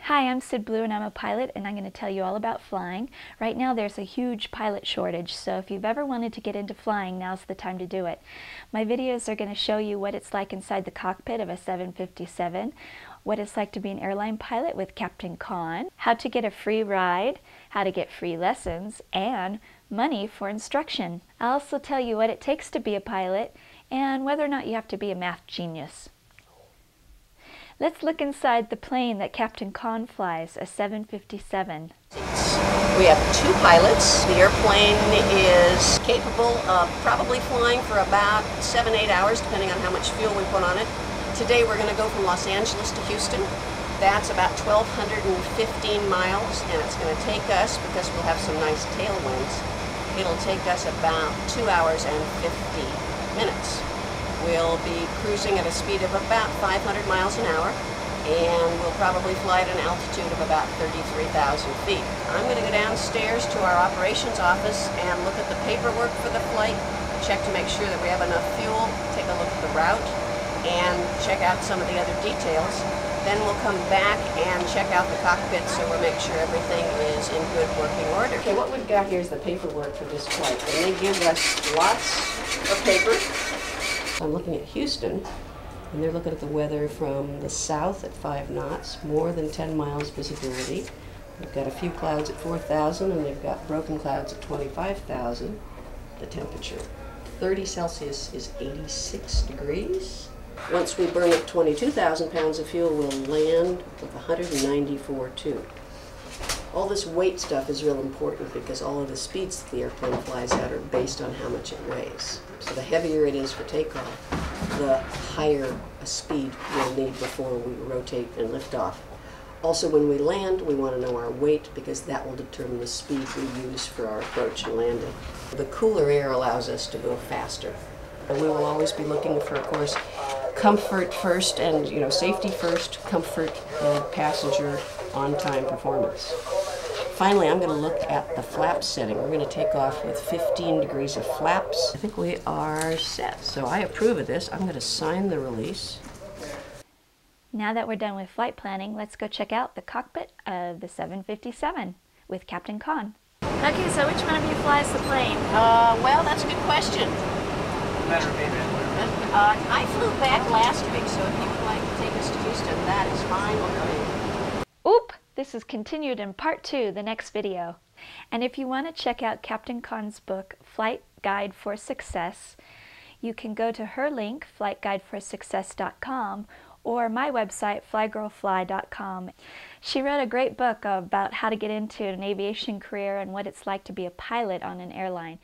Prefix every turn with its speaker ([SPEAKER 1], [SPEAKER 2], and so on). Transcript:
[SPEAKER 1] Hi, I'm Sid Blue and I'm a pilot, and I'm going to tell you all about flying. Right now there's a huge pilot shortage, so if you've ever wanted to get into flying, now's the time to do it. My videos are going to show you what it's like inside the cockpit of a 757, what it's like to be an airline pilot with Captain Kahn, how to get a free ride, how to get free lessons, and money for instruction. I'll also tell you what it takes to be a pilot and whether or not you have to be a math genius. Let's look inside the plane that Captain Kahn flies, a 757.
[SPEAKER 2] We have two pilots. The airplane is capable of probably flying for about 7-8 hours, depending on how much fuel we put on it. Today we're going to go from Los Angeles to Houston. That's about 1,215 miles, and it's going to take us, because we'll have some nice tailwinds, it'll take us about 2 hours and 50 minutes. We'll be cruising at a speed of about 500 miles an hour, and we'll probably fly at an altitude of about 33,000 feet. I'm going to go downstairs to our operations office and look at the paperwork for the flight, check to make sure that we have enough fuel, take a look at the route, and check out some of the other details. Then we'll come back and check out the cockpit so we'll make sure everything is in good working order. Okay, what we've got here is the paperwork for this flight, and they give us lots of paper. I'm looking at Houston, and they're looking at the weather from the south at 5 knots, more than 10 miles visibility. They've got a few clouds at 4,000, and they've got broken clouds at 25,000. The temperature, 30 Celsius is 86 degrees. Once we burn up 22,000 pounds of fuel, we'll land with 194.2. All this weight stuff is real important because all of the speeds that the airplane flies at are based on how much it weighs. So the heavier it is for takeoff, the higher a speed we'll need before we rotate and lift off. Also, when we land, we want to know our weight because that will determine the speed we use for our approach and landing. The cooler air allows us to go faster. And we will always be looking for, of course, comfort first and, safety first, comfort and passenger on-time performance. Finally, I'm going to look at the flap setting. We're going to take off with 15 degrees of flaps. I think we are set, so I approve of this. I'm going to sign the release.
[SPEAKER 1] Now that we're done with flight planning, let's go check out the cockpit of the 757 with Captain Kahn. Okay, so which one of you flies the plane?
[SPEAKER 2] Well, that's a good question. I flew back last week, so if you would like to take us to Houston, that is fine with me.
[SPEAKER 1] Oop! This is continued in part 2, the next video. And if you want to check out Captain Kahn's book, Flight Guide for Success, you can go to her link, flightguideforsuccess.com, or my website, flygirlfly.com. She wrote a great book about how to get into an aviation career and what it's like to be a pilot on an airline.